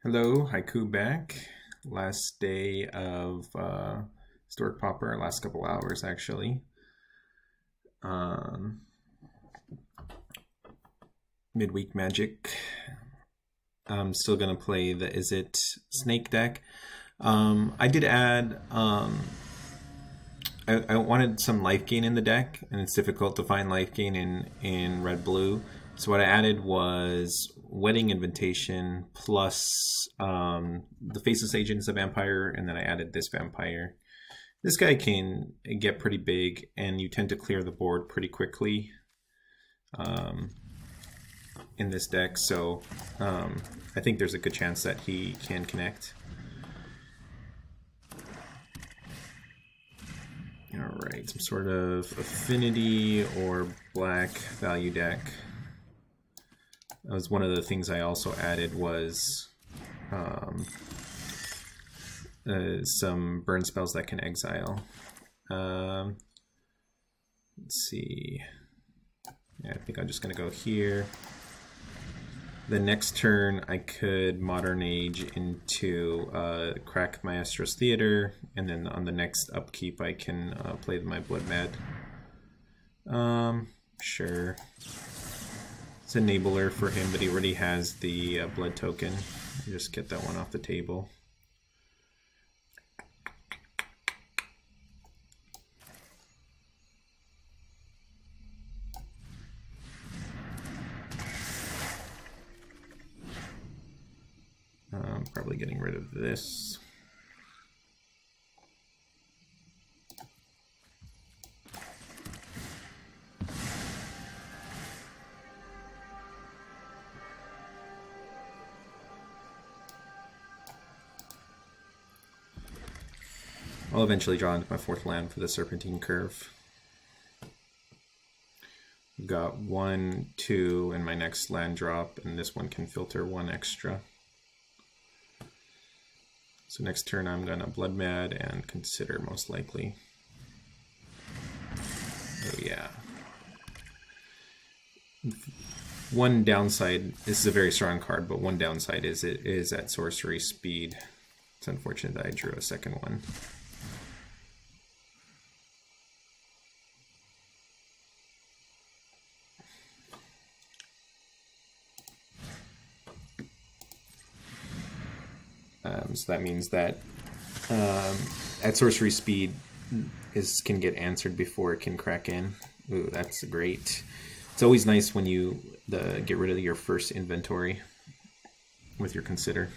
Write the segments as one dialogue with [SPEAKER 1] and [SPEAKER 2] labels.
[SPEAKER 1] Hello, Haiku back. Last day of Historic Pauper, last couple hours actually. Midweek Magic. I'm still gonna play the Izzet Snake deck. I did add, I wanted some life gain in the deck, and it's difficult to find life gain in red-blue. So what I added was Wedding Invitation plus the Faceless Agent is a vampire, and then I added this vampire. This guy can get pretty big, and you tend to clear the board pretty quickly in this deck, so I think there's a good chance that he can connect. Alright, some sort of affinity or black value deck. That was one of the things I also added was some burn spells that can exile. Let's see. Yeah, I think I'm just going to go here. The next turn I could Modern Age into crack Maestros Theater, and then on the next upkeep I can play my Bloodmad. Sure. It's enabler for him, but he already has the blood token. Just get that one off the table. Probably getting rid of this. I'll eventually draw into my fourth land for the Serpentine Curve. I've got 1, 2 in my next land drop, and this one can filter 1 extra. So next turn I'm gonna Bloodmad and consider most likely. Oh yeah. One downside, this is a very strong card, but one downside is it is at sorcery speed. It's unfortunate that I drew a second one. So that means that at sorcery speed can get answered before it can crack in. Ooh, that's great. It's always nice when you get rid of your first inventory with your consider.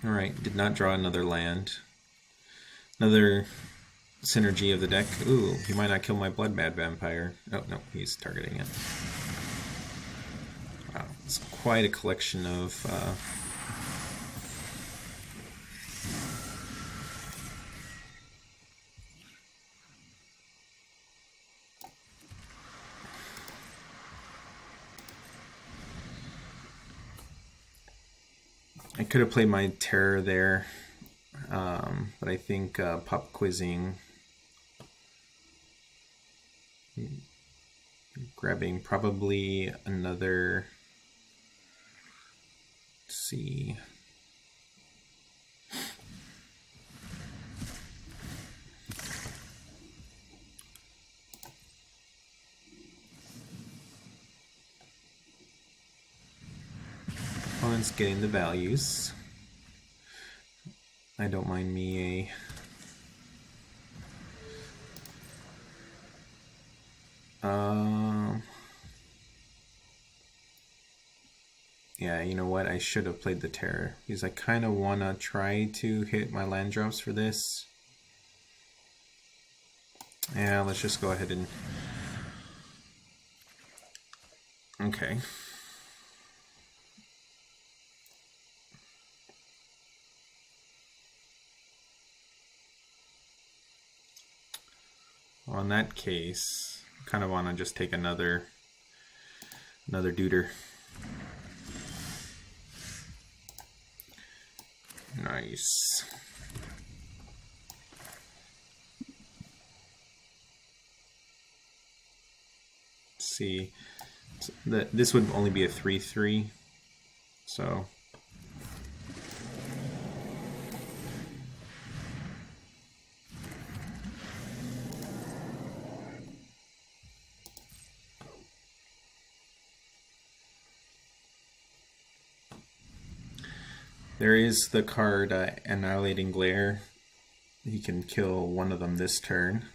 [SPEAKER 1] Alright, did not draw another land. Another synergy of the deck. Ooh, he might not kill my Bloodmad Vampire. Oh, no, he's targeting it. Wow, it's quite a collection of I could have played my Terror there, but I think pop quizzing, grabbing probably another. Let's see. Opponent's getting the values. I don't mind me yeah, you know what? I should have played the Terror because I kind of want to try to hit my land drops for this. Yeah, let's just go ahead and... Okay. Well, in that case, I kind of want to just take another duder. Nice. Let's see. So this would only be a 3/3, so. There is the card Annihilating Glare. He can kill one of them this turn.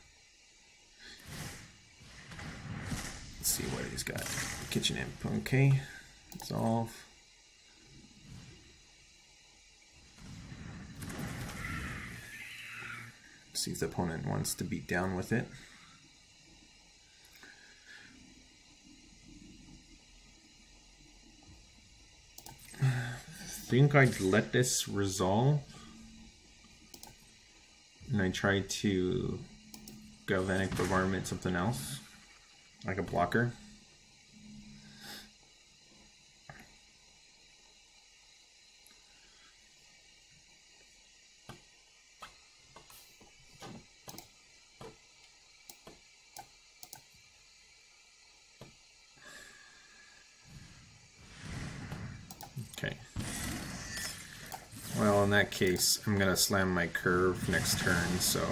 [SPEAKER 1] Let's see what he's got. Kitchen Imp, okay. Resolve. See if the opponent wants to beat down with it. I think I'd let this resolve, and I try to Galvanic Bombardment something else, like a blocker. Okay. Well, in that case, I'm going to slam my curve next turn, so...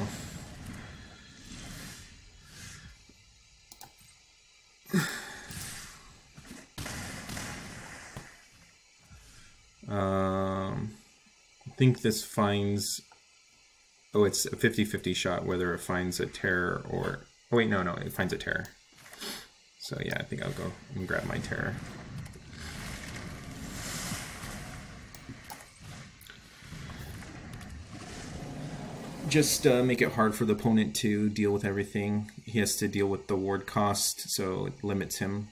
[SPEAKER 1] I think this finds... Oh, it's a 50-50 shot whether it finds a terror or... Oh wait, no, it finds a terror. So yeah, I think I'll go and grab my terror. Just make it hard for the opponent to deal with everything. He has to deal with the ward cost, so it limits him.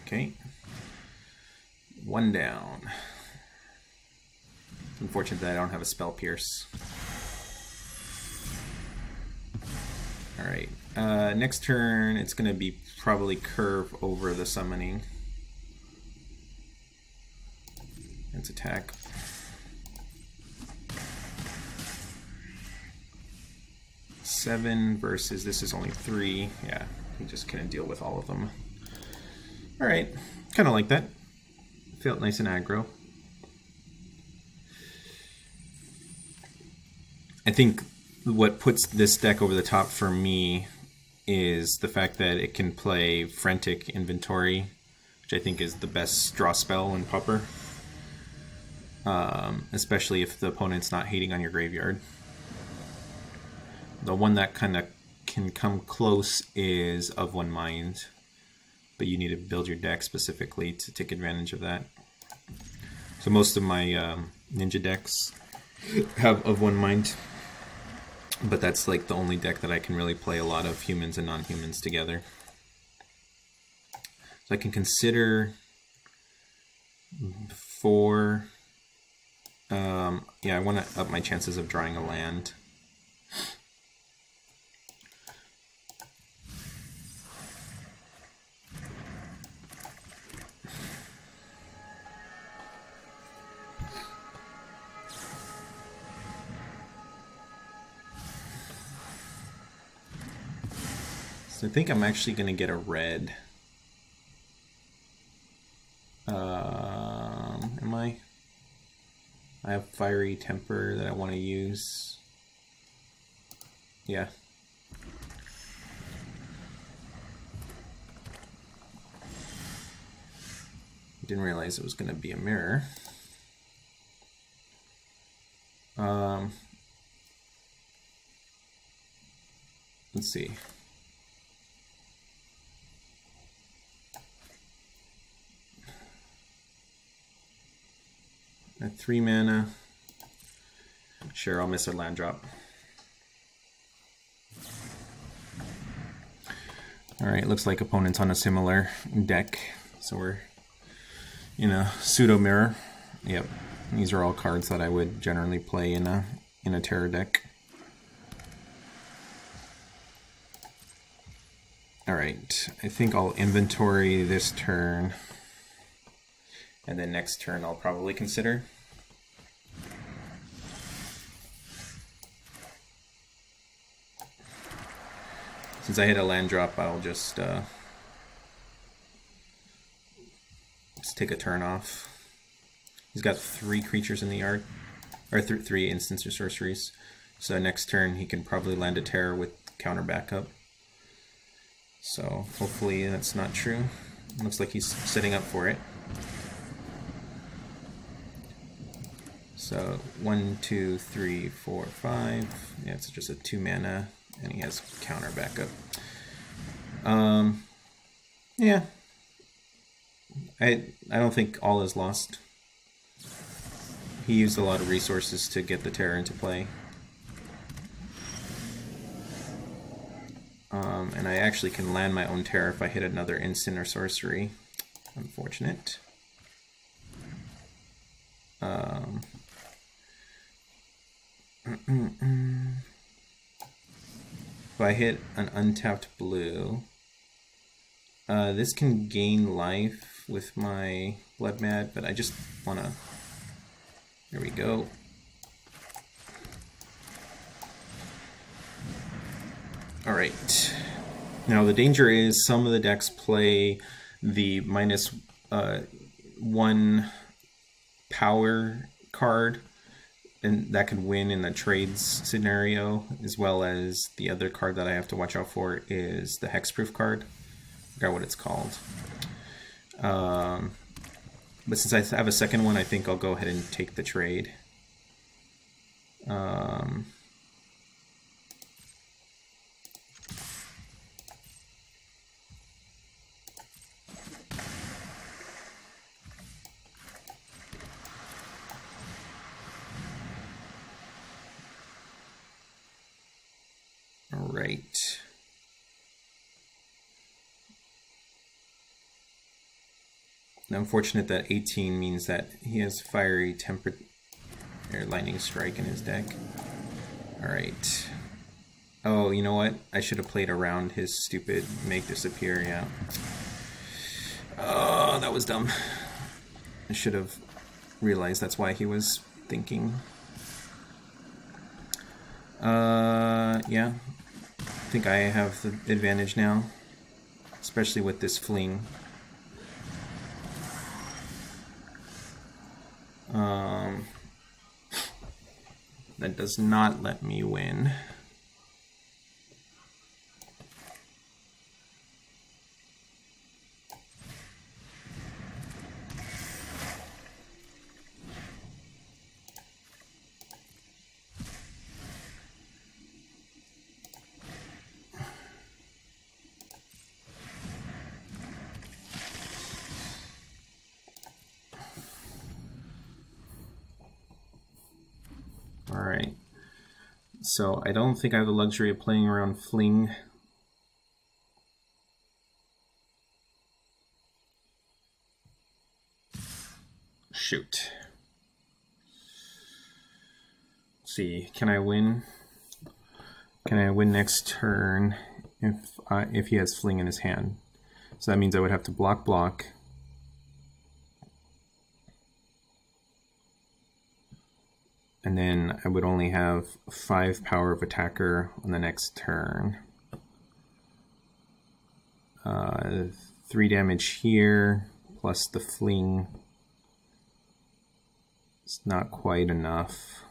[SPEAKER 1] Okay. One down. It's unfortunate that I don't have a Spell Pierce. Alright, next turn it's going to be probably curve over the summoning. Let's attack. Seven versus this is only 3. Yeah, he just couldn't deal with all of them. Alright, kind of like that. Felt nice and aggro. I think what puts this deck over the top for me is the fact that it can play Frantic Inventory, which I think is the best draw spell in Pauper. Especially if the opponent's not hating on your graveyard. The one that kind of can come close is Of One Mind, but you need to build your deck specifically to take advantage of that. So most of my ninja decks have Of One Mind, but that's like the only deck that I can really play a lot of humans and non-humans together. So I can consider 4. Yeah, I want to up my chances of drawing a land. I think I'm actually going to get a red. Am I? I have Fiery Temper that I want to use. Yeah. Didn't realize it was going to be a mirror. Let's see. At 3 mana. Sure, I'll miss a land drop. Alright, looks like opponent's on a similar deck. So we're in a pseudo mirror. Yep. These are all cards that I would generally play in a terror deck. Alright, I think I'll inventory this turn. and then next turn I'll probably consider. Since I hit a land drop, I'll just take a turn off. He's got 3 creatures in the yard, or 3 instants or sorceries. So next turn he can probably land a terror with counter backup. So hopefully that's not true. Looks like he's setting up for it. So 1, 2, 3, 4, 5. Yeah, it's just a 2 mana, and he has counter backup. Yeah. I don't think all is lost. He used a lot of resources to get the terror into play. And I actually can land my own terror if I hit another instant or sorcery. Unfortunate. If I hit an untapped blue, this can gain life with my Bloodmad, but I just want to... There we go. Alright. Now the danger is some of the decks play the -1 power card, and that could win in the trades scenario, as well as the other card that I have to watch out for is the hexproof card. I forgot what it's called. But since I have a second one, I think I'll go ahead and take the trade. All right. Unfortunate that 18 means that he has Fiery Temper or Lightning Strike in his deck. Alright. Oh, you know what? I should have played around his stupid Make Disappear, yeah. Oh, that was dumb. I should have realized that's why he was thinking. Yeah. I think I have the advantage now. Especially with this Fling. That does not let me win. Alright, so I don't think I have the luxury of playing around Fling. Shoot. Let's see, can I win? Can I win next turn if he has Fling in his hand? So that means I would have to block. And then I would only have 5 power of attacker on the next turn. 3 damage here, plus the Fling. It's not quite enough.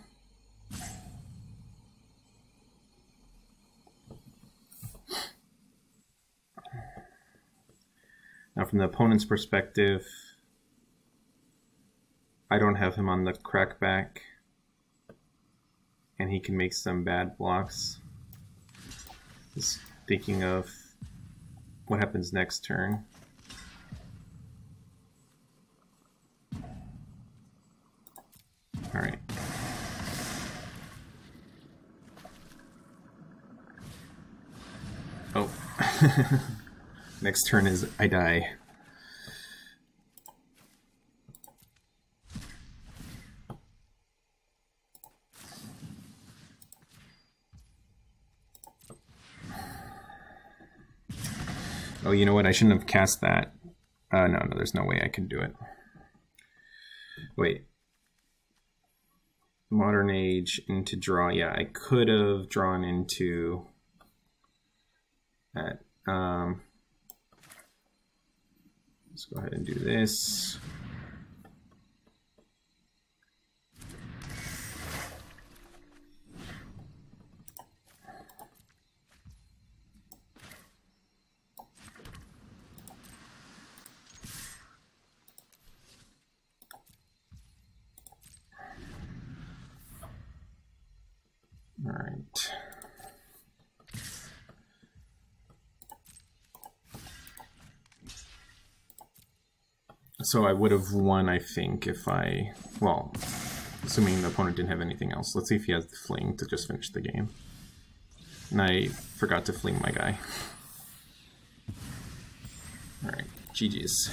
[SPEAKER 1] Now from the opponent's perspective, I don't have him on the crackback. And he can make some bad blocks. Just thinking of what happens next turn. Alright. Oh. Next turn is I die. Oh, you know what? I shouldn't have cast that. No, there's no way I can do it. Wait. Modern Age into draw. Yeah, I could have drawn into that. Let's go ahead and do this. All right. So I would have won, I think, if I, well, assuming the opponent didn't have anything else. Let's see if he has the Fling to just finish the game. And I forgot to Fling my guy. All right, GG's.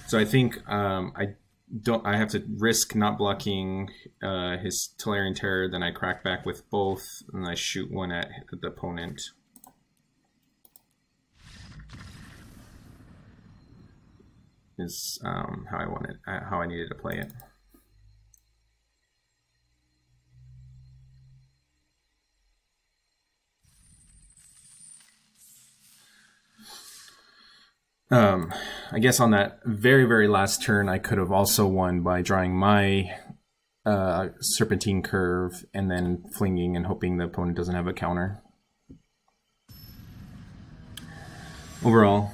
[SPEAKER 1] So I think I have to risk not blocking his Tolarian Terror, then I crack back with both, and I shoot one at the opponent. Is how I wanted, how I needed to play it. I guess on that very, very last turn, I could have also won by drawing my Serpentine Curve and then flinging and hoping the opponent doesn't have a counter. Overall,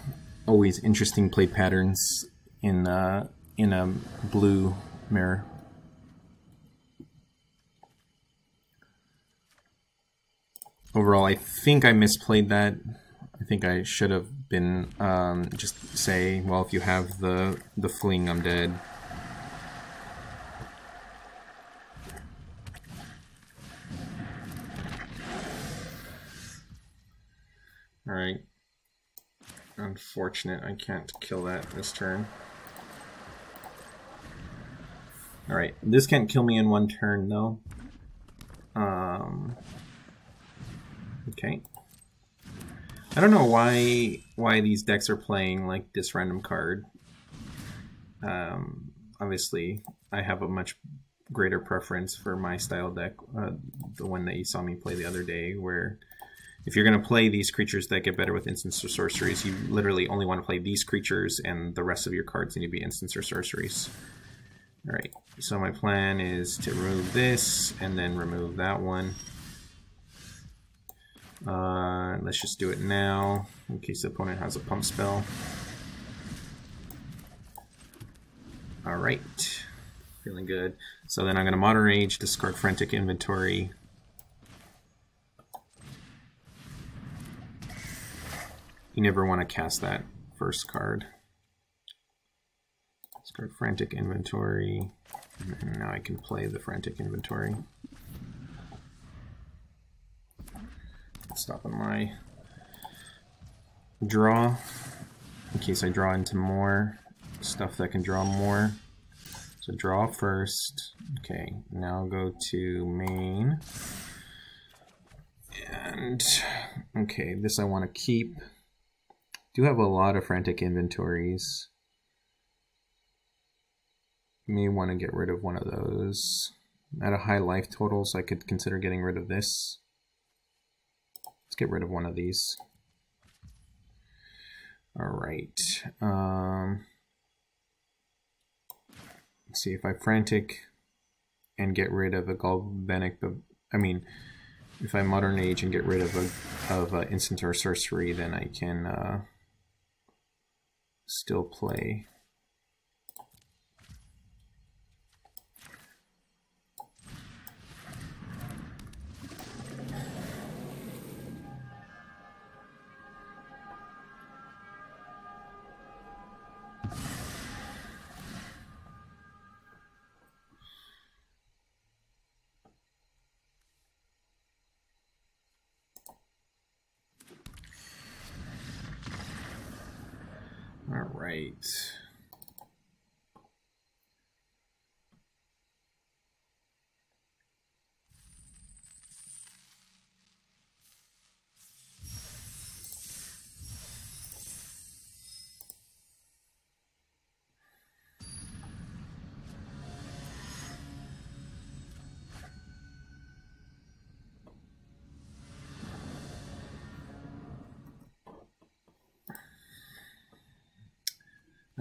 [SPEAKER 1] always interesting play patterns in a blue mirror. Overall, I think I misplayed that. I think I should have been just say, well, if you have the Fling, I'm dead. All right. Unfortunate, I can't kill that this turn. All right, this can't kill me in one turn though. Okay. I don't know why these decks are playing like this random card. Obviously, I have a much greater preference for my style deck, the one that you saw me play the other day, where if you're going to play these creatures that get better with instants or sorceries, you literally only want to play these creatures, and the rest of your cards need to be instants or sorceries. All right, so my plan is to remove this and then remove that one. Let's just do it now, in case the opponent has a pump spell. All right, feeling good. So then I'm going to Modern Age, discard Frantic Inventory. You never want to cast that first card. Discard Frantic Inventory, and now I can play the Frantic Inventory. Stopping my draw, in case I draw into more stuff that can draw more. So draw first. Okay, now go to main. And, okay, this I want to keep. Do have a lot of Frantic Inventories. May want to get rid of one of those. At a high life total, so I could consider getting rid of this. Let's get rid of one of these. All right. Let's see if I Frantic and get rid of a Galvanic. I mean, if I Modern Age and get rid of a instant or sorcery, then I can still play. All right.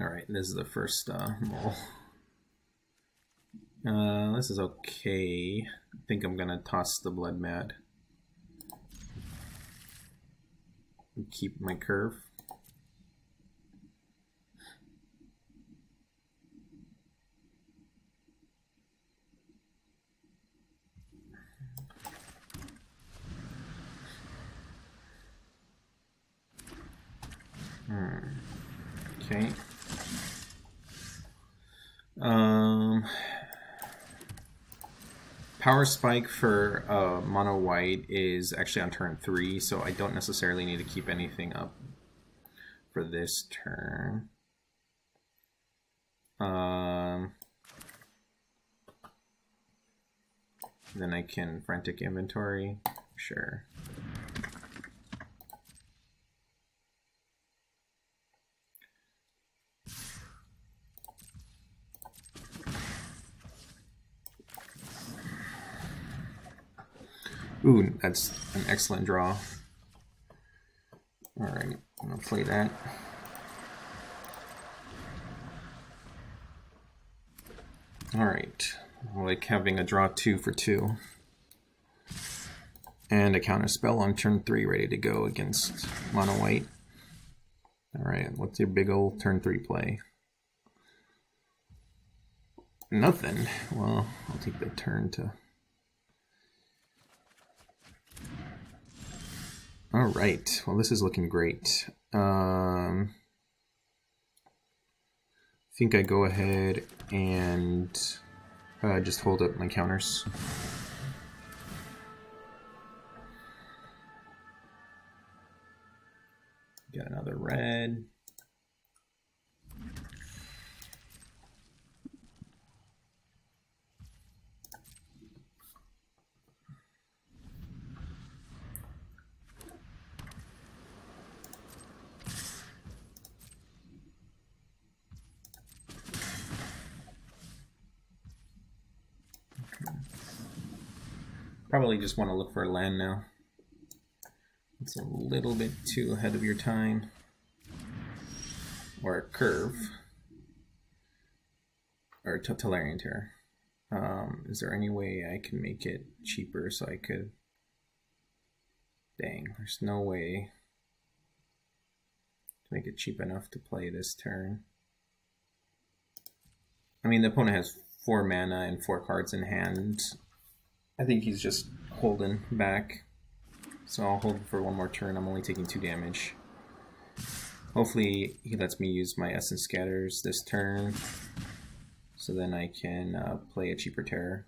[SPEAKER 1] Alright, this is the first roll. This is okay. I think I'm gonna toss the Bloodmad. Keep my curve. Okay. Power Spike for mono white is actually on turn 3, so I don't necessarily need to keep anything up for this turn. Then I can Frantic Inventory, sure. Ooh, that's an excellent draw. Alright, I'm gonna play that. Alright, I like having a draw 2 for 2. And a counter spell on turn 3 ready to go against mono white. Alright, what's your big old turn 3 play? Nothing. Well, I'll take the turn to... Alright, well this is looking great. I think I go ahead and just hold up my counters. Get another red. Probably just want to look for a land now. It's a little bit too ahead of your time. Or a curve. Or a Tolarian Terror. Is there any way I can make it cheaper so I could... Dang, there's no way to make it cheap enough to play this turn. I mean, the opponent has 4 mana and 4 cards in hand. I think he's just holding back. So I'll hold for one more turn. I'm only taking 2 damage. Hopefully he lets me use my Essence Scatters this turn. So then I can play a cheaper terror.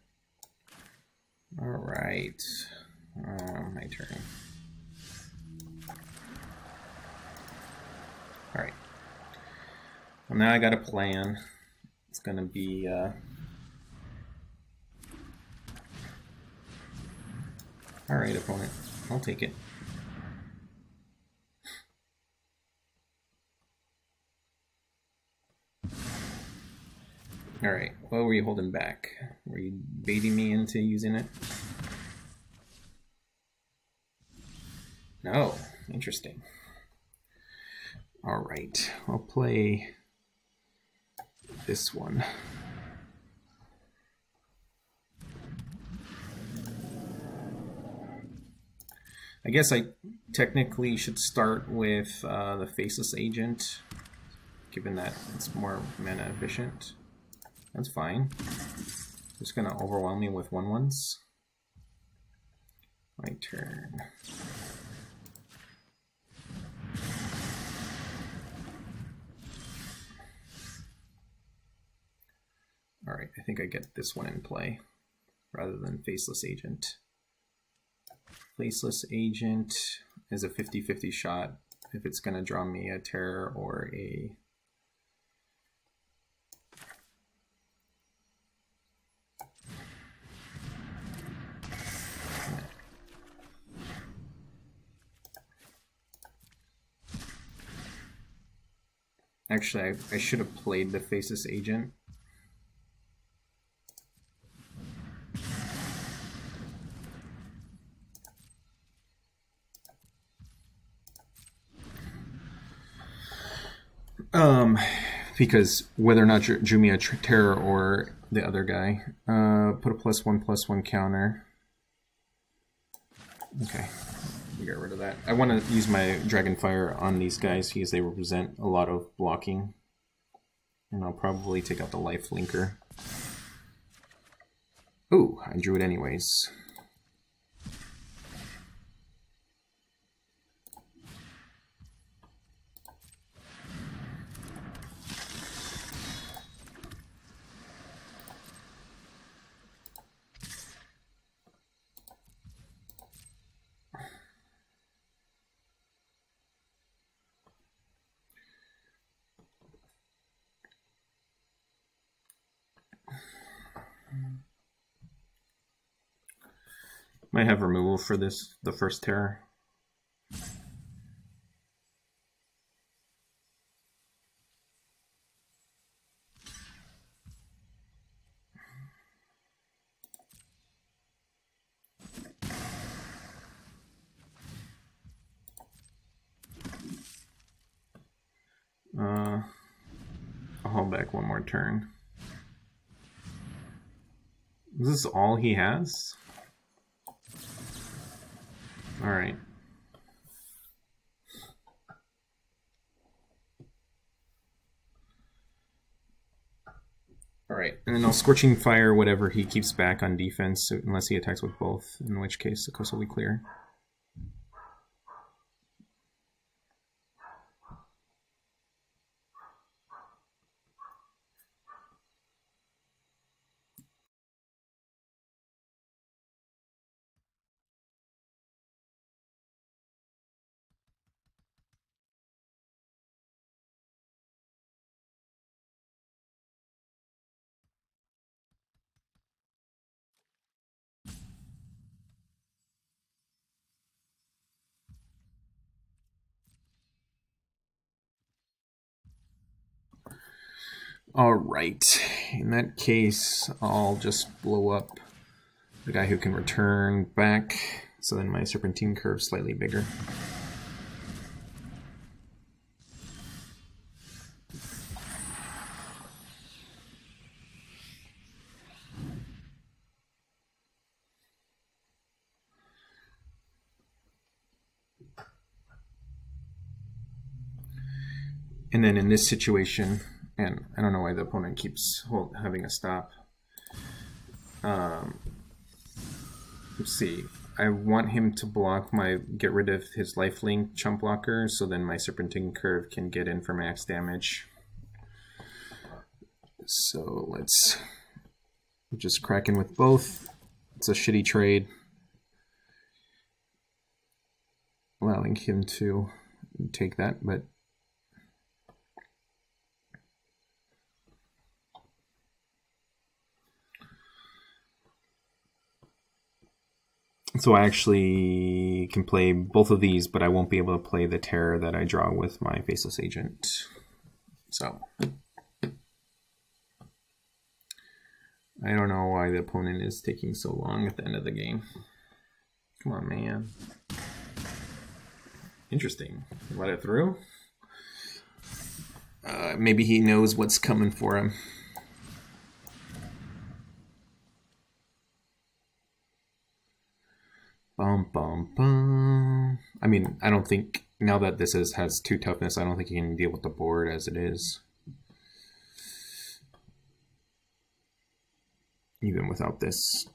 [SPEAKER 1] Alright. My turn. Alright. Well, now I got a plan. It's gonna be... Alright, opponent. I'll take it. Alright, what were you holding back? Were you baiting me into using it? No. Interesting. Alright, I'll play this one. I guess I technically should start with the Faceless Agent, given that it's more mana efficient. That's fine. Just gonna overwhelm me with 1/1s. My turn. Alright, I think I get this one in play, rather than Faceless Agent. Faceless Agent is a 50-50 shot if it's going to draw me a terror or a... Actually, I should have played the Faceless Agent. because whether or not drew me a terror or the other guy. Put a +1/+1 counter. Okay, get rid of that. I want to use my Dragonfire on these guys because they represent a lot of blocking. And I'll probably take out the life linker. Ooh, I drew it anyways. Might have removal for this, the first terror. I'll hold back one more turn. Is this all he has? All right. All right, and then I'll Scorching Fire whatever he keeps back on defense, unless he attacks with both, in which case the coast will be clear. All right, in that case, I'll just blow up the guy who can return back, so then my Serpentine Curve is slightly bigger. And then in this situation, and I don't know why the opponent keeps having a stop. Let's see. I want him to block get rid of his lifelink chump blocker, so then my Serpentine Curve can get in for max damage. So let's just crack in with both. It's a shitty trade, allowing him to take that, but so I actually can play both of these, but I won't be able to play the terror that I draw with my Faceless Agent. So I don't know why the opponent is taking so long at the end of the game. Come on, man. Interesting. Let it through. Maybe he knows what's coming for him. Bum, bum, bum. I mean, I don't think, now that this has 2 toughness, I don't think he can deal with the board as it is. Even without this.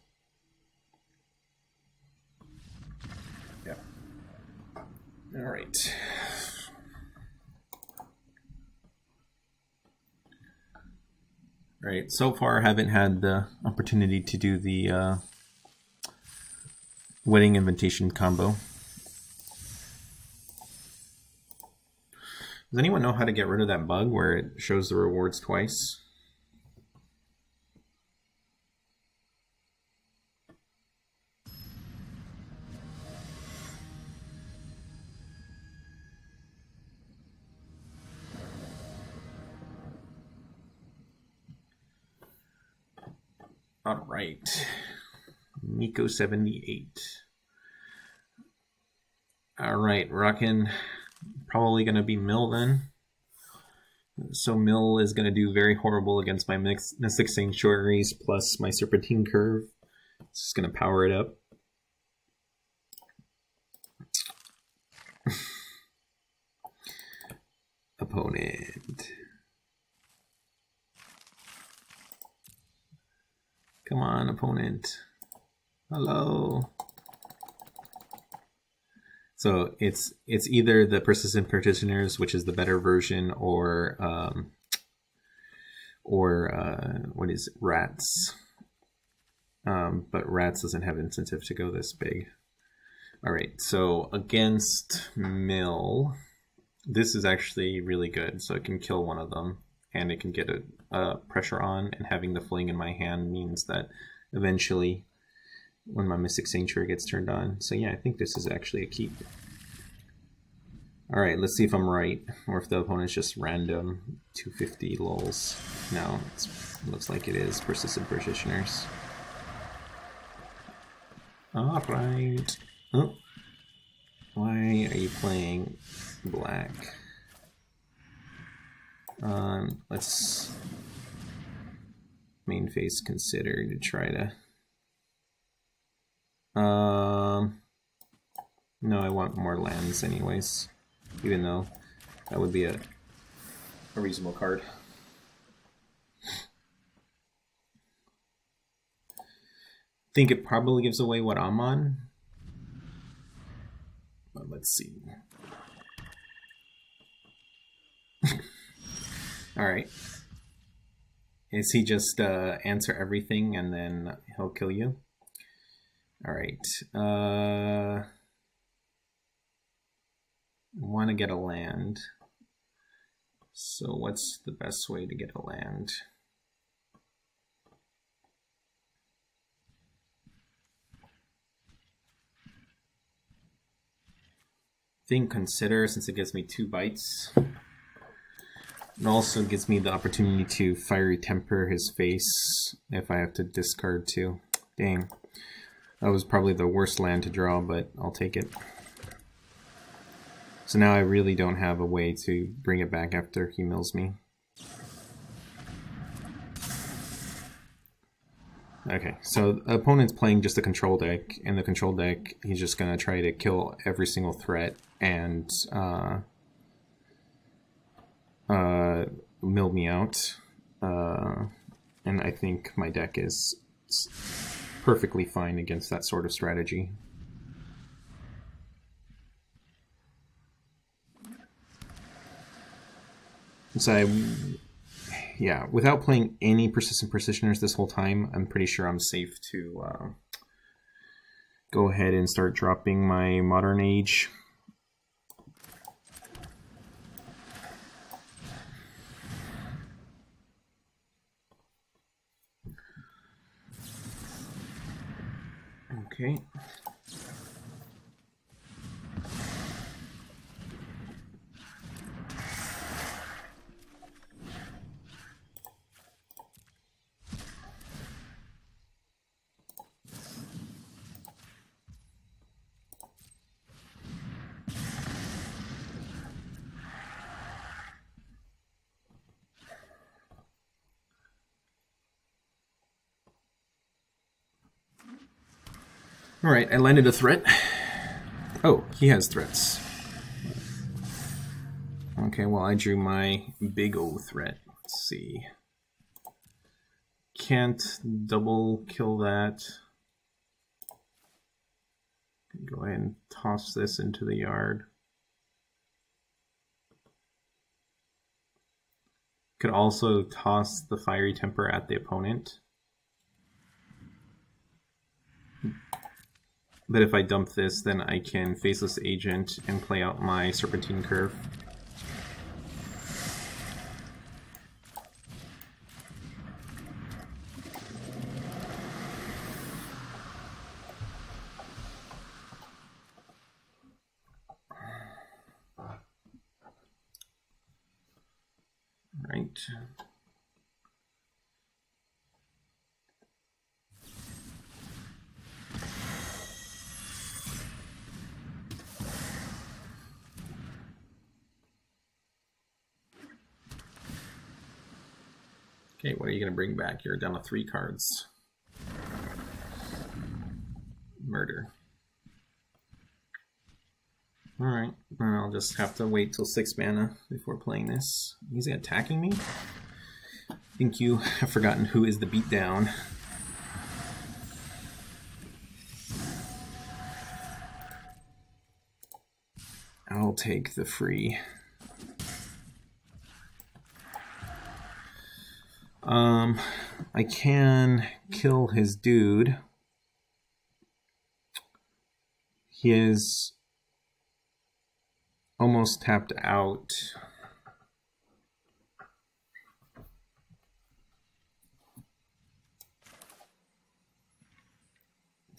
[SPEAKER 1] Yeah. All right. All right, so far I haven't had the opportunity to do the Wedding Invitation combo. Does anyone know how to get rid of that bug where it shows the rewards twice? All right. Nico 78. All right, rockin'. Probably gonna be mill then. So Mill is going to do very horrible against my Mystic Sanctuaries plus my Serpentine Curve. It's just going to power it up. Opponent. Come on, opponent. Hello. So it's either the Persistent Petitioners, which is the better version, or what is it? Rats. But Rats doesn't have incentive to go this big. All right, so against Mill, this is actually really good. So it can kill one of them, and it can get a pressure on, and having the Fling in my hand means that eventually when my Mystic Sanctuary gets turned on. So yeah, I think this is actually a keep. Alright, let's see if I'm right, or if the opponent's just random 250 lulls. No, it looks like it is Persistent Petitioners. Alright. Oh. Why are you playing black? Let's main phase consider to try to... No, I want more lands anyways, even though that would be a reasonable card. I think it probably gives away what I'm on, but let's see. Alright. Is he just answer everything and then he'll kill you? Alright. I want to get a land. So what's the best way to get a land? I think consider, since it gives me 2 bites. It also gives me the opportunity to Fiery Temper his face if I have to discard 2. Dang. That was probably the worst land to draw, but I'll take it. So now I really don't have a way to bring it back after he mills me. Okay, so the opponent's playing just a control deck. In the control deck, he's just going to try to kill every single threat and mill me out. And I think my deck is perfectly fine against that sort of strategy. So yeah, without playing any Persistent Petitioners this whole time, I'm pretty sure I'm safe to go ahead and start dropping my Modern Age. Okay. Alright, I landed a threat. Oh, he has threats. Okay, well I drew my big O threat. Let's see. Can't double kill that. Go ahead and toss this into the yard. Could also toss the Fiery Temper at the opponent. But if I dump this, then I can Faceless Agent and play out my Serpentine Curve. Right. Okay, what are you going to bring back? You're down to 3 cards. Murder. Alright, I'll just have to wait till 6 mana before playing this. He's attacking me? I think you have forgotten who is the beatdown. I'll take the free. I can kill his dude. He is almost tapped out.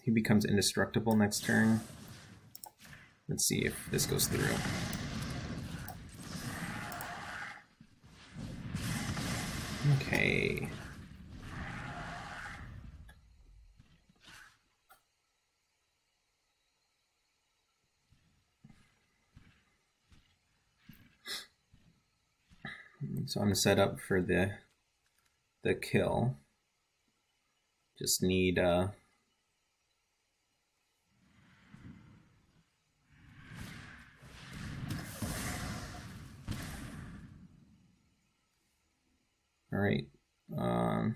[SPEAKER 1] He becomes indestructible next turn. Let's see if this goes through. Okay. So I'm set up for the kill. Just need Alright, no,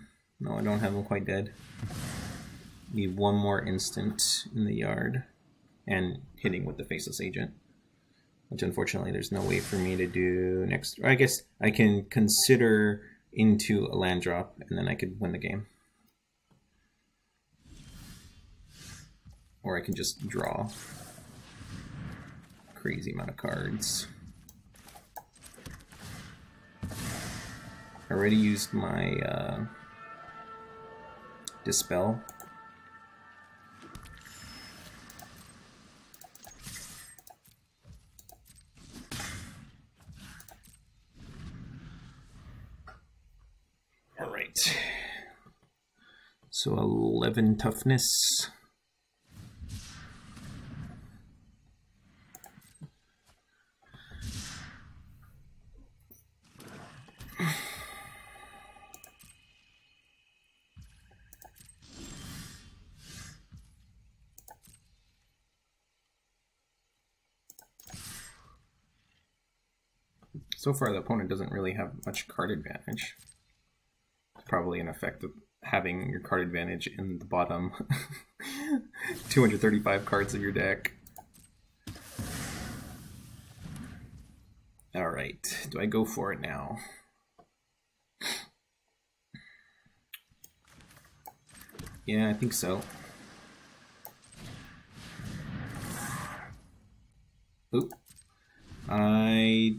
[SPEAKER 1] I don't have him quite dead. Need one more instant in the yard, and hitting with the Faceless Agent, which unfortunately there's no way for me to do next. Or I guess I can consider into a land drop, and then I could win the game. Or I can just draw a crazy amount of cards. I already used my Dispel. Alright. So 11 toughness. So far, the opponent doesn't really have much card advantage. It's probably an effect of having your card advantage in the bottom 235 cards of your deck. Alright, do I go for it now? Yeah, I think so. Oop. I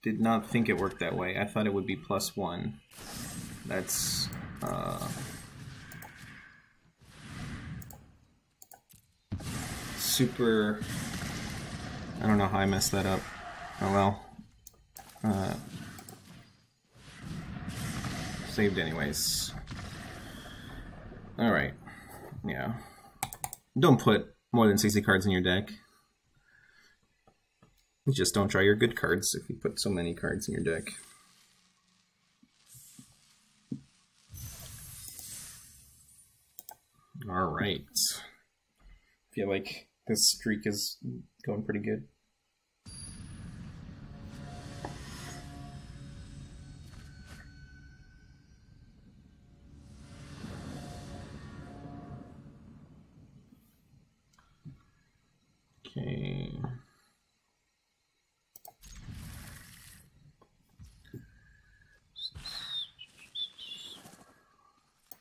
[SPEAKER 1] did not think it worked that way. I thought it would be +1. That's super. I don't know how I messed that up. Oh well. Saved anyways. Alright. Yeah. Don't put more than 60 cards in your deck. You just don't draw your good cards if you put so many cards in your deck. Alright. Feel like this streak is going pretty good. Okay.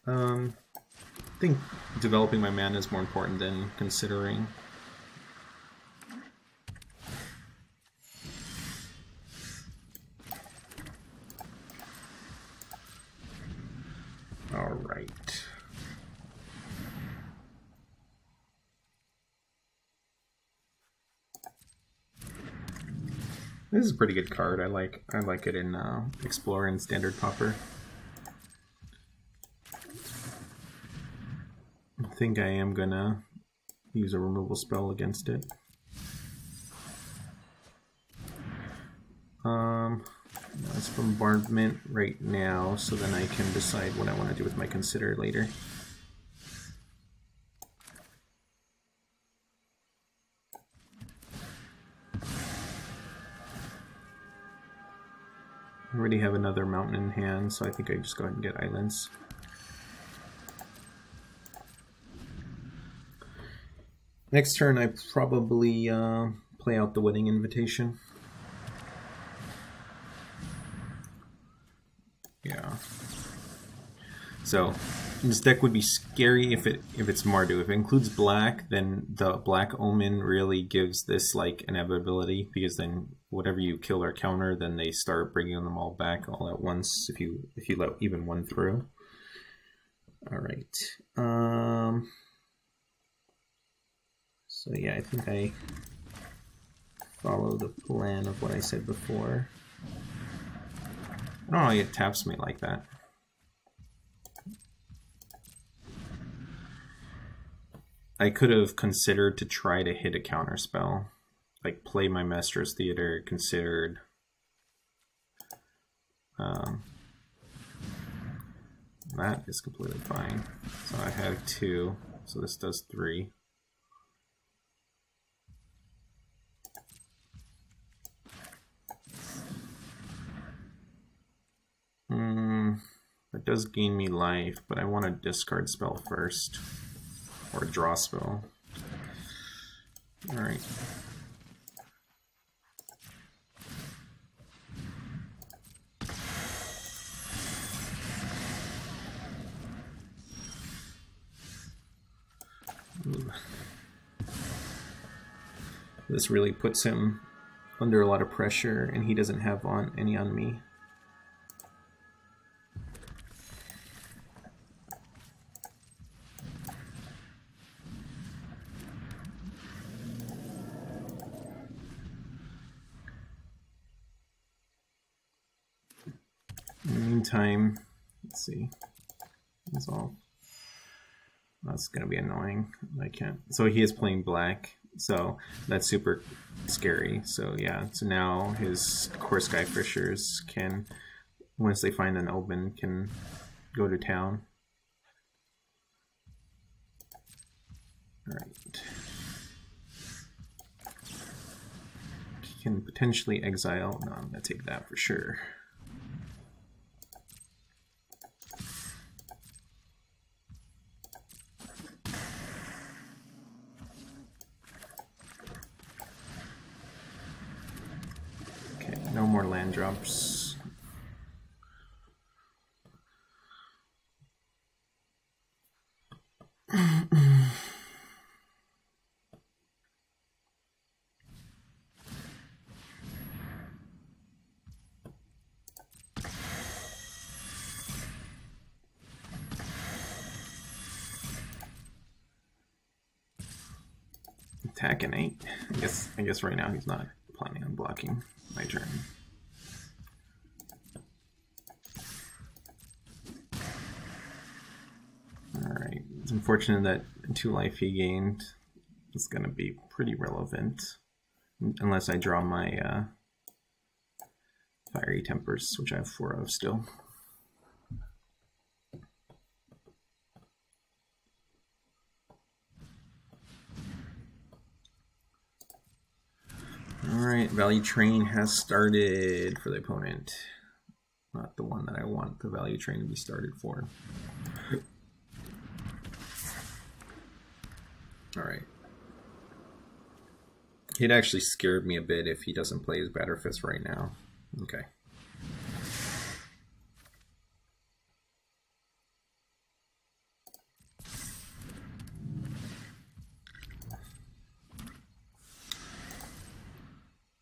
[SPEAKER 1] I think developing my mana is more important than considering. All right. This is a pretty good card. I like it in Explorer and Standard Pauper. I think I am gonna use a removal spell against it. It's bombardment right now, so then I can decide what I want to do with my consider later. I already have another mountain in hand, so I think I just go ahead and get islands. Next turn, I probably play out the Wedding Invitation. Yeah. So this deck would be scary if it's Mardu. If it includes black, then the Black Omen really gives this like inevitability, because then whatever you kill or counter, then they start bringing them all back all at once if you let even one through. All right. So yeah, I think I follow the plan of what I said before. I don't know why it taps me like that. I could have considered to try to hit a counter spell, like play my Maestros Theater, considered that is completely fine. So I have 2, so this does 3. It does gain me life, but I want to discard spell first, or draw spell. Alright. This really puts him under a lot of pressure, and he doesn't have any on me. In the meantime, let's see. That's all. That's gonna be annoying. I can't. So he is playing black. So that's super scary. So yeah. So now his core Skyfishers can, once they find an open, can go to town. All right. He can potentially exile. No, I'm gonna take that for sure. No more land drops. Attack an 8. I guess right now he's not planning on blocking my turn. Alright, it's unfortunate that 2 life he gained is going to be pretty relevant, unless I draw my Fiery Tempers, which I have 4 of still. Alright, Value Train has started for the opponent. Not the one that I want the Value Train to be started for. Alright. It actually scared me a bit if he doesn't play his Batterfist right now. Okay.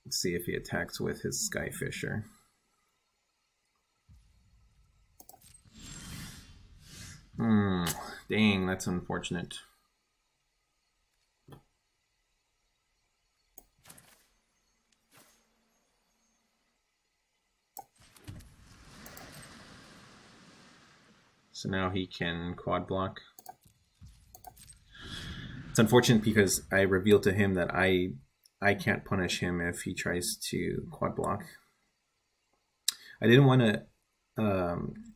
[SPEAKER 1] Let's see if he attacks with his Skyfisher. Dang, that's unfortunate. So now he can quad block. It's unfortunate because I revealed to him that I can't punish him if he tries to quad block. I didn't want to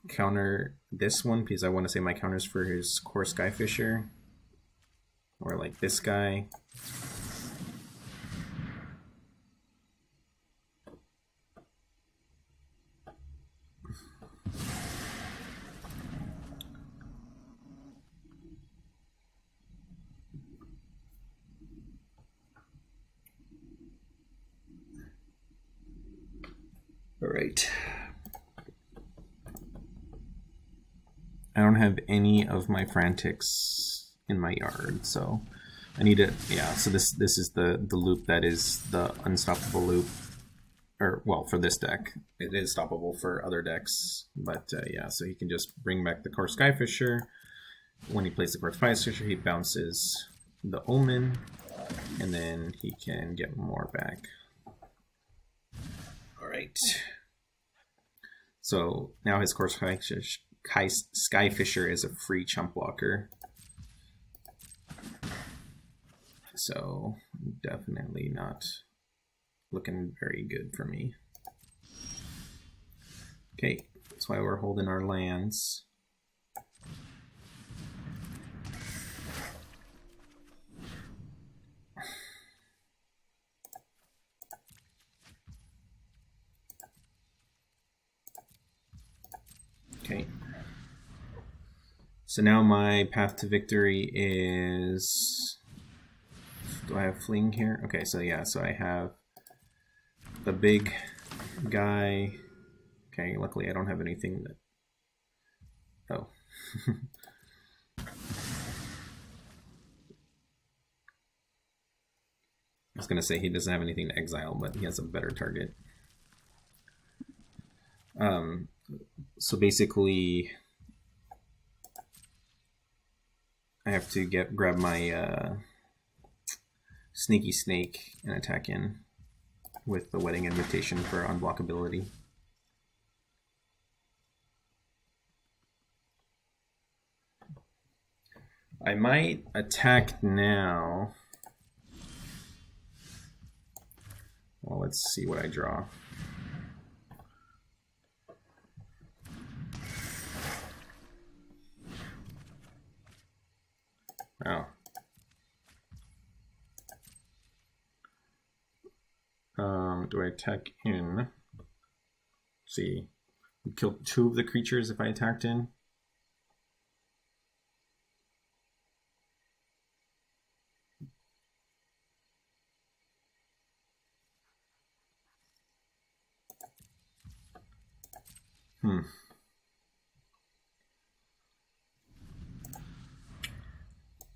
[SPEAKER 1] counter this one because I want to save my counters for his Core Skyfisher. Or like this guy. All right. I don't have any of my Frantics in my yard, so I need to, yeah, so this is the loop that is the unstoppable loop, or, well, for this deck. It is stoppable for other decks, but yeah, so he can just bring back the Core Skyfisher. When he plays the Core Skyfisher, he bounces the Omen, and then he can get more back. All right. So now his Core Skyfisher is a free chump blocker. So definitely not looking very good for me. Okay, that's why we're holding our lands. Okay. So now my path to victory is... Do I have Fling here? Okay, so yeah, so I have the big guy. Okay, luckily I don't have anything that... Oh. I was going to say he doesn't have anything to exile, but he has a better target. So basically, I have to grab my Sneaky Snake and attack in with the Wedding Invitation for unblockability. I might attack now. Well, let's see what I draw. Oh. Do I attack in? Let's see. Kill 2 of the creatures if I attacked in.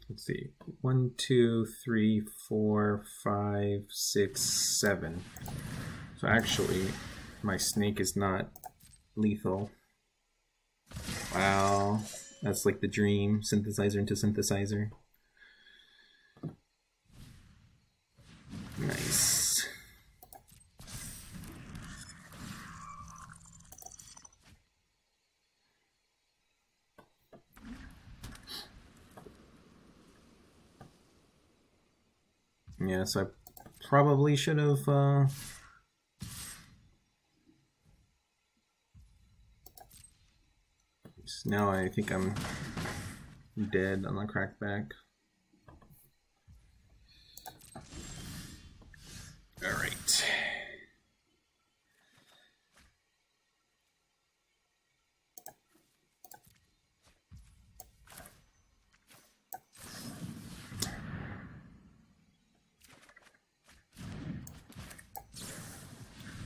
[SPEAKER 1] Let's see. 1, 2, 3, 4, 5, 6, 7. So actually, my snake is not lethal. Wow. That's like the dream. Synthesizer into synthesizer. Nice. Yeah, so I probably should have so now I think I'm dead on the crackback. All right.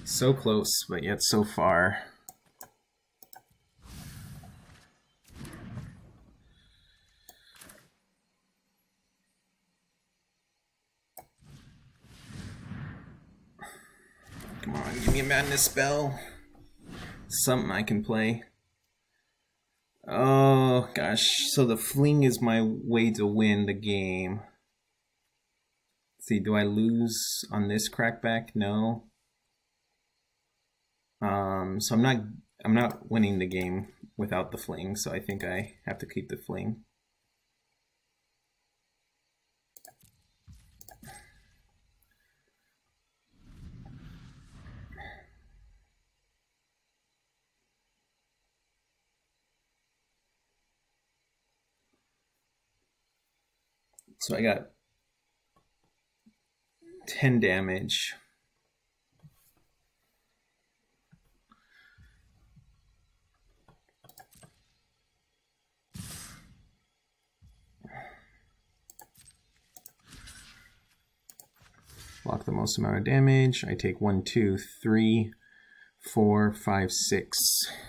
[SPEAKER 1] So close, but yet so far. Come on, give me a madness spell. Something I can play. Oh gosh, so the Fling is my way to win the game. Let's see, do I lose on this crackback? No. So I'm not winning the game without the Fling, so I think I have to keep the Fling. So I got 10 damage. Block the most amount of damage. I take 1, 2, 3, 4, 5, 6.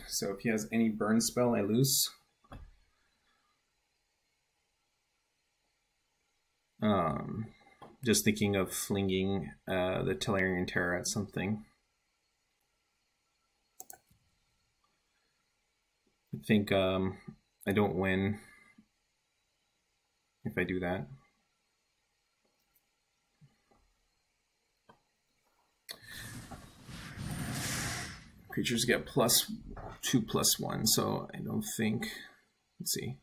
[SPEAKER 1] So if he has any burn spell, I lose. Just thinking of flinging the Tolarian Terror at something. I think I don't win if I do that. Creatures get +2/+1, so I don't think. Let's see.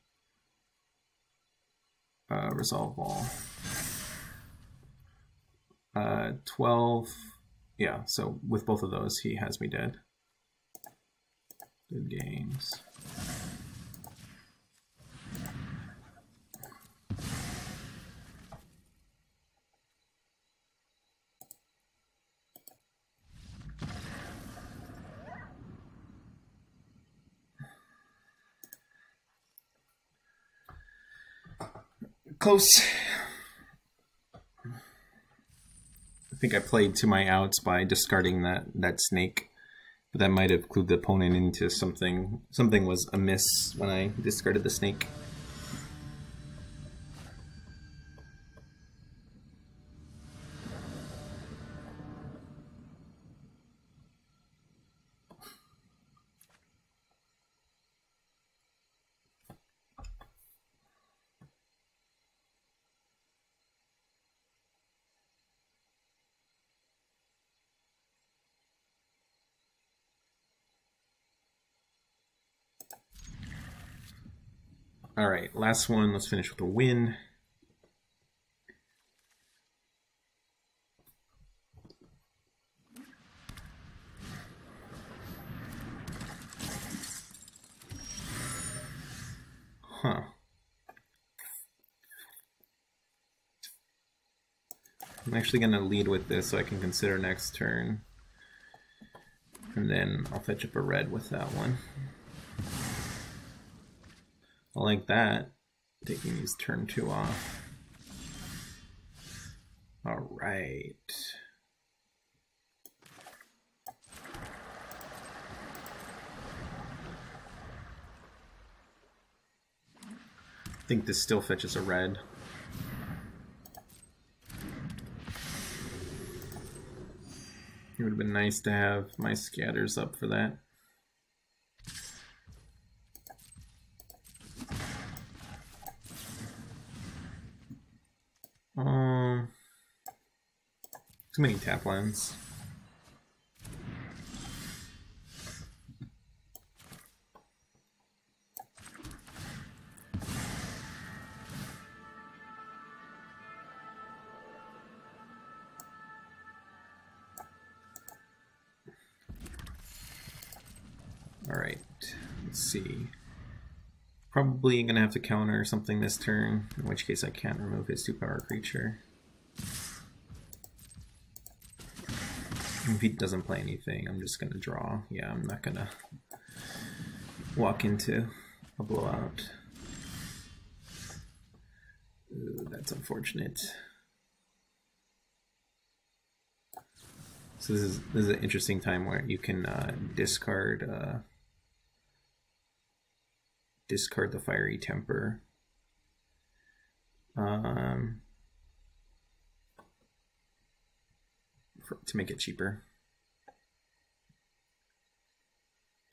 [SPEAKER 1] Resolve all. 12. Yeah, so with both of those, he has me dead. Good games. Close. I think I played to my outs by discarding that snake. But that might have clued the opponent into something. Something was amiss when I discarded the snake. All right, last one. Let's finish with a win. Huh. I'm actually going to lead with this so I can consider next turn. And then I'll fetch up a red with that one. I like that. Taking these turn 2 off. All right. I think this still fetches a red. It would have been nice to have my scatters up for that. Too many tap lands. All right, let's see. Probably gonna have to counter something this turn, in which case I can't remove his 2-power creature. If he doesn't play anything, I'm just gonna draw. Yeah, I'm not gonna walk into a blowout. Ooh, that's unfortunate. So this is an interesting time where you can discard the Fiery Temper. To make it cheaper.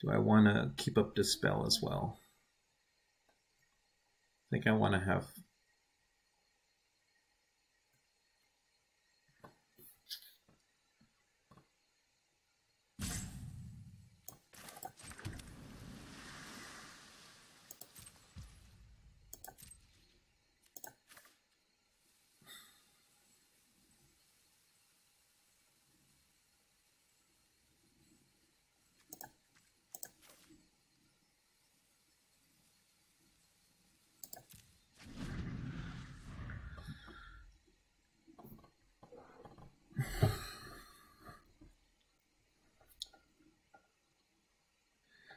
[SPEAKER 1] Do I want to keep up Dispel as well? I think I want to have...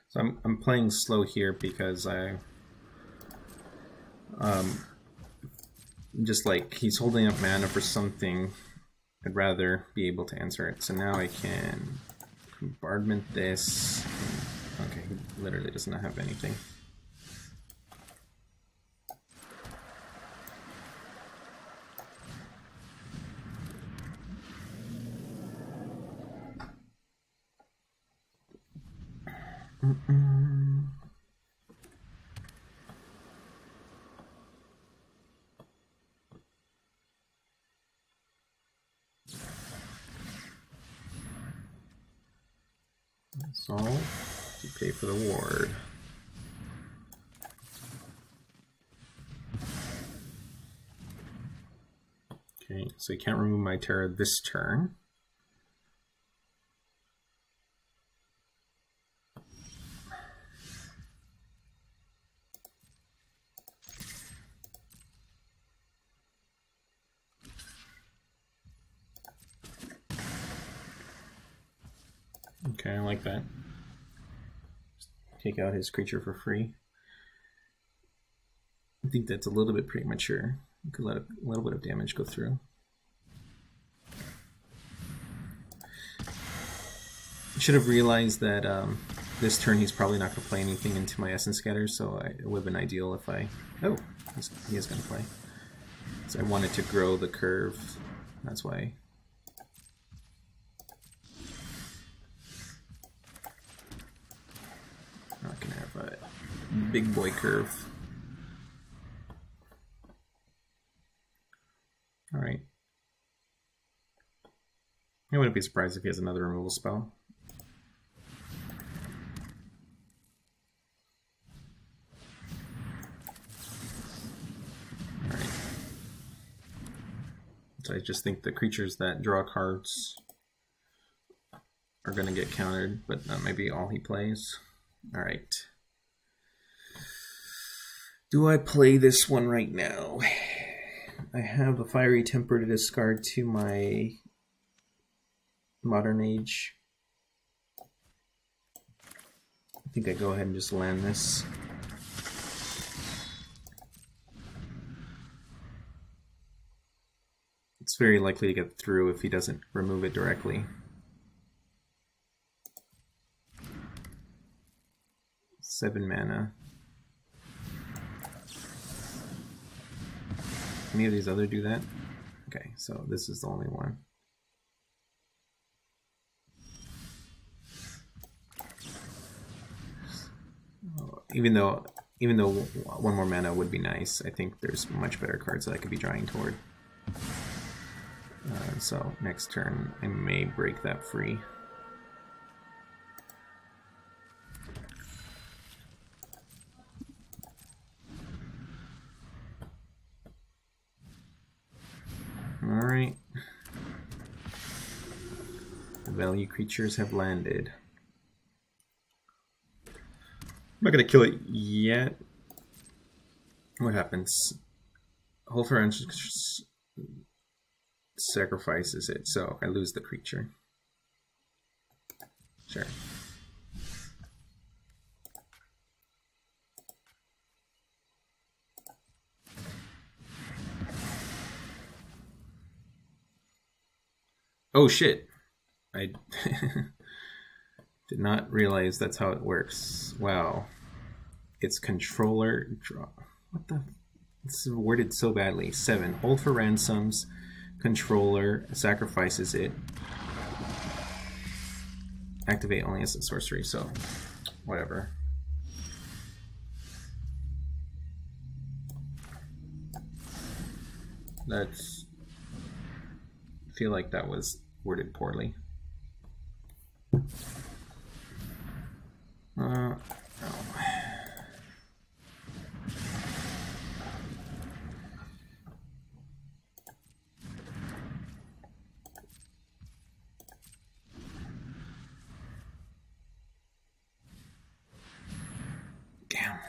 [SPEAKER 1] So I'm playing slow here because just like he's holding up mana for something, I'd rather be able to answer it. So now I can bombardment this. Okay, he literally does not have anything. That's all to pay for the ward. Okay, so you can't remove my terror this turn. Okay, I like that. Just take out his creature for free. I think that's a little bit premature. You could let a little bit of damage go through. I should have realized that this turn he's probably not going to play anything into my Essence Scatter, so it would have been ideal if I... Oh, he is going to play. So I wanted to grow the curve. That's why... Not gonna have a big boy curve. Alright. I wouldn't be surprised if he has another removal spell. Alright. So I just think the creatures that draw cards are gonna get countered, but that might be all he plays. All right. Do I play this one right now? I have a Fiery Temper to discard to my Modern Age. I think I go ahead and just land this. It's very likely to get through if he doesn't remove it directly. 7 mana. Any of these other do that? Okay, so this is the only one. Even though one more mana would be nice, I think there's much better cards that I could be drawing toward. So next turn I may break that free. Alright. The value creatures have landed. I'm not going to kill it yet. What happens? Hold for sacrifices it, so I lose the creature. Sure. Oh shit, I did not realize that's how it works. Wow. It's controller draw. What the? This is worded so badly. 7. Hold for ransoms. Controller sacrifices it. Activate only instant sorcery, so whatever. That's... I feel like that was worded poorly. No. Damn.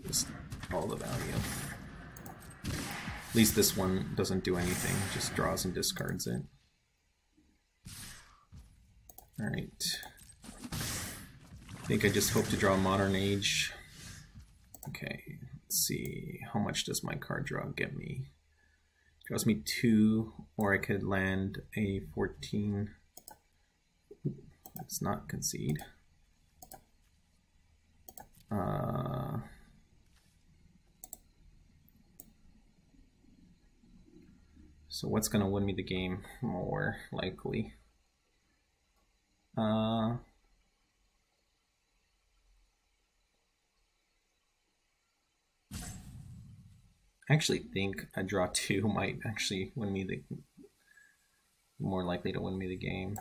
[SPEAKER 1] Just all the value. At least this one doesn't do anything, just draws and discards it. Alright. think I just hope to draw Modern Age. Okay, let's see. How much does my card draw get me? Draws me 2, or I could land a 14. Let's not concede. So what's going to win me the game more likely? I actually think a draw 2 might actually win me the more likely to win me the game.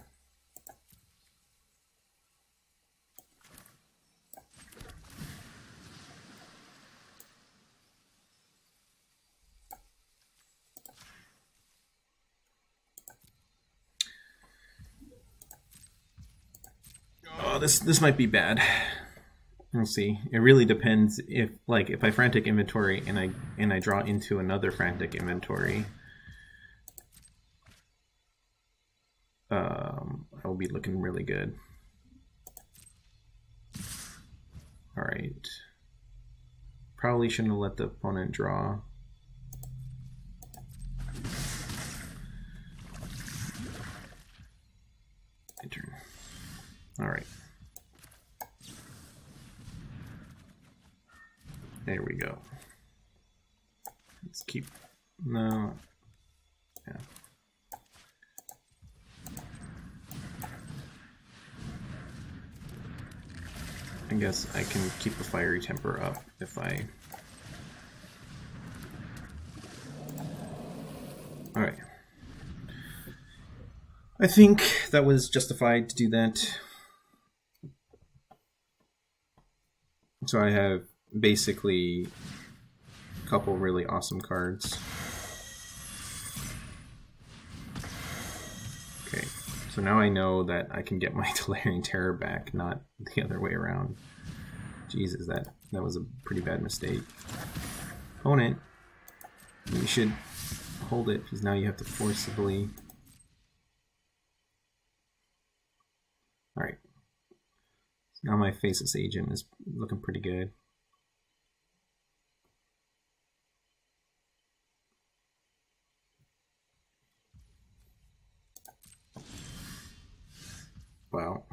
[SPEAKER 1] Oh, this might be bad. We'll see. It really depends if I Frantic Inventory and I draw into another Frantic Inventory, I will be looking really good. All right. Probably shouldn't have let the opponent draw. My turn. All right. There we go. Let's keep, no, yeah. I guess I can keep the Fiery Temper up if I, all right. I think that was justified to do that. So I have basically a couple really awesome cards. Okay, so now I know that I can get my Tolarian Terror back, not the other way around. Jesus, that was a pretty bad mistake. Opponent, you should hold it, because now you have to forcibly... Alright. Now my Faceless Agent is looking pretty good. Wow.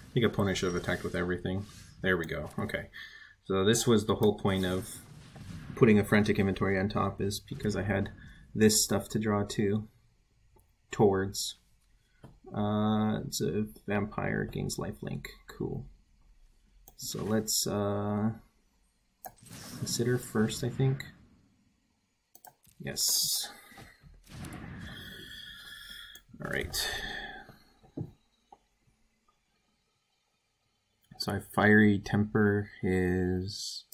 [SPEAKER 1] I think opponent should have attacked with everything. There we go. Okay. So this was the whole point of putting a Frantic Inventory on top, is because I had this stuff to draw to towards. It's a vampire, gains lifelink. Cool. So let's consider first, I think. Yes. All right. So I Fiery Temper his...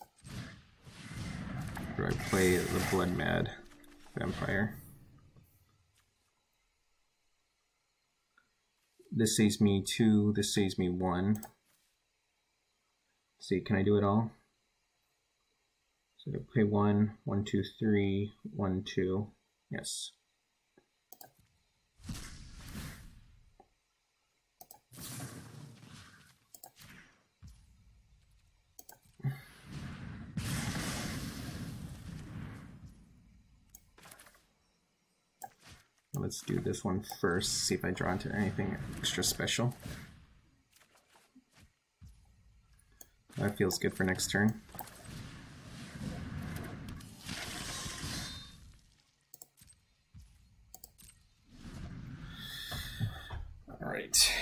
[SPEAKER 1] Or I play the Bloodmad Vampire. This saves me 2, this saves me 1. Let's see, can I do it all? So I play 1, 1, 2, 3, 1, 2. Yes. Let's do this one first, see if I draw into anything extra special. That feels good for next turn. All right.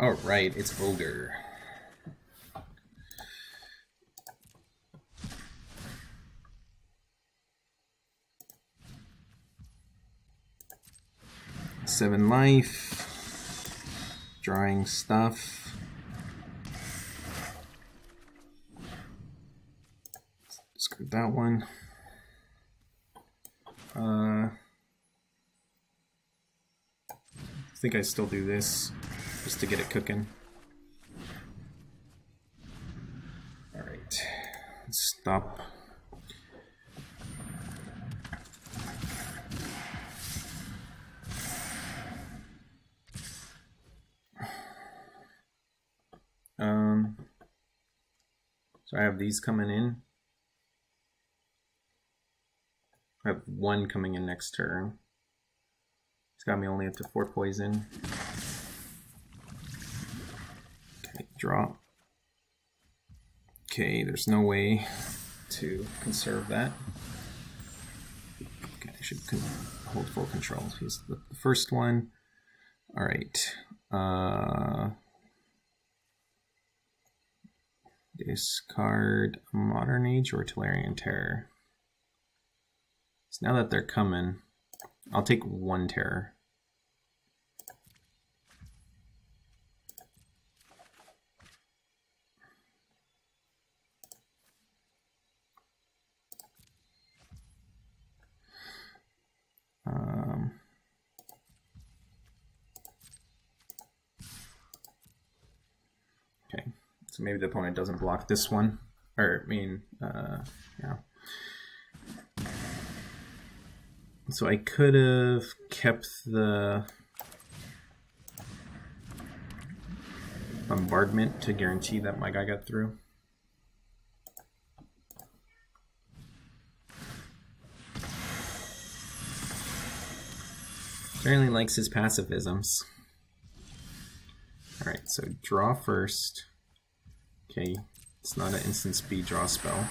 [SPEAKER 1] All right, it's Ogre. Seven life, drawing stuff. Discard that one. I think I still do this just to get it cooking. All right, let's stop. So I have these coming in. I have one coming in next turn. It's got me only up to 4 poison. Okay, draw. Okay, there's no way to conserve that. Okay, I should hold full control. Here's the first one. All right. Discard Modern Age or Tolarian Terror. So now that they're coming, I'll take 1 terror. Okay, so maybe the opponent doesn't block this one, or I mean, yeah. So I could have kept the bombardment to guarantee that my guy got through. Apparently likes his pacifisms. Alright, so draw first. Okay, it's not an instant speed draw spell.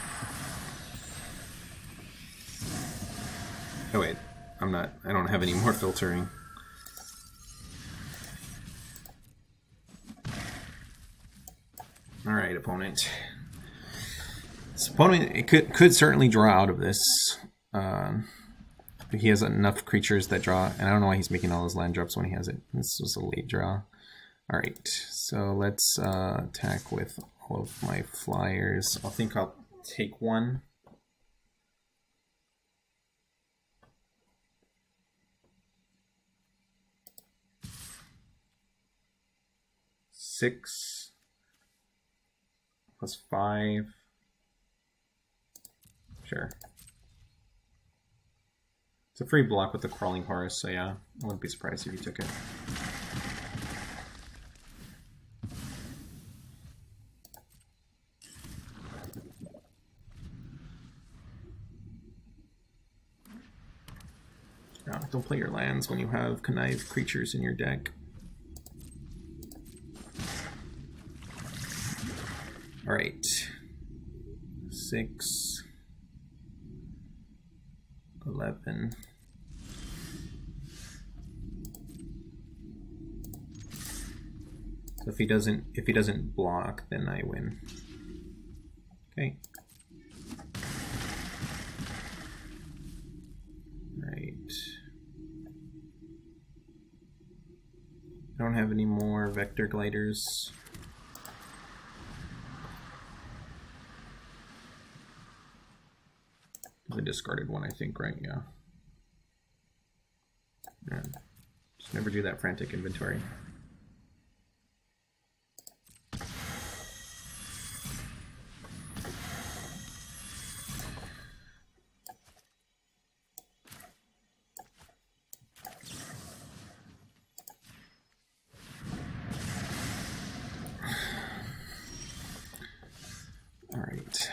[SPEAKER 1] Oh wait, I don't have any more filtering. Alright, opponent. This opponent, it could certainly draw out of this. He has enough creatures that draw, and I don't know why he's making all those land drops when he has it. This was a late draw. Alright, so let's attack with all of my flyers. I think I'll take 1. Six plus 5. Sure. It's a free block with the Crawling Horus, so yeah, I wouldn't be surprised if you took it. No, don't play your lands when you have connived creatures in your deck. All right, 6, 11. So if he doesn't block, then I win. Okay. Right. I don't have any more vector gliders. I discarded one, I think, right? Yeah. Yeah. Just never do that frantic inventory. All right.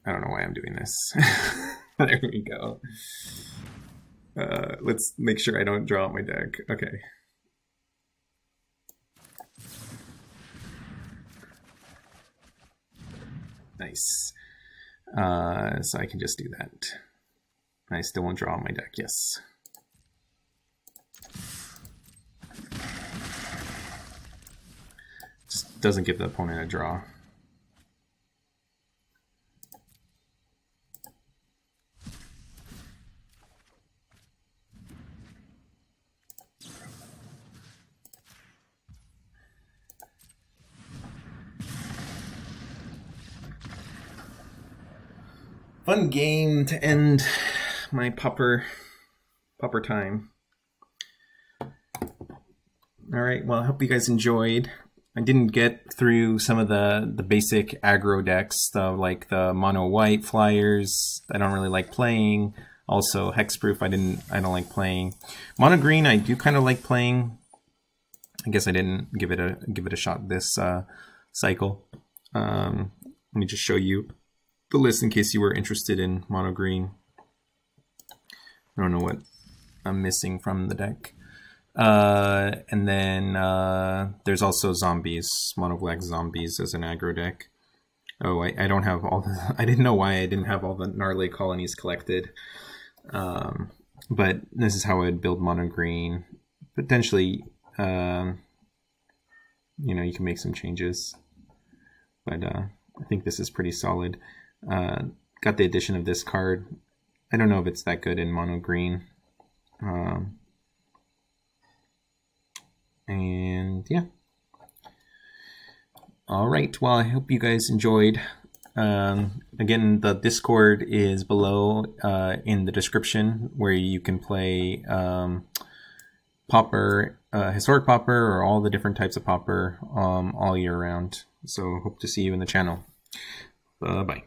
[SPEAKER 1] I don't know why I'm doing this. There we go. Let's make sure I don't draw out my deck. Okay. Nice. So I can just do that. I still won't draw out my deck, yes. doesn't give the opponent a draw. Fun game to end my Pauper time. All right, well, I hope you guys enjoyed. I didn't get through some of the basic aggro decks, like the mono white flyers. I don't really like playing. Also, hexproof. I don't like playing. Mono green. I do kind of like playing. I guess I didn't give it a shot this cycle. Let me just show you the list in case you were interested in mono green. I don't know what I'm missing from the deck. And then there's also zombies, mono black zombies as an aggro deck. Oh, I don't have all the, I didn't know why I didn't have all the gnarly colonies collected. But this is how I would build mono green. Potentially, you know, you can make some changes. But I think this is pretty solid. Got the addition of this card. I don't know if it's that good in mono green. And yeah. All right. Well, I hope you guys enjoyed. Again, the Discord is below in the description, where you can play Pauper, historic Pauper, or all the different types of Pauper all year round. So hope to see you in the channel. Bye.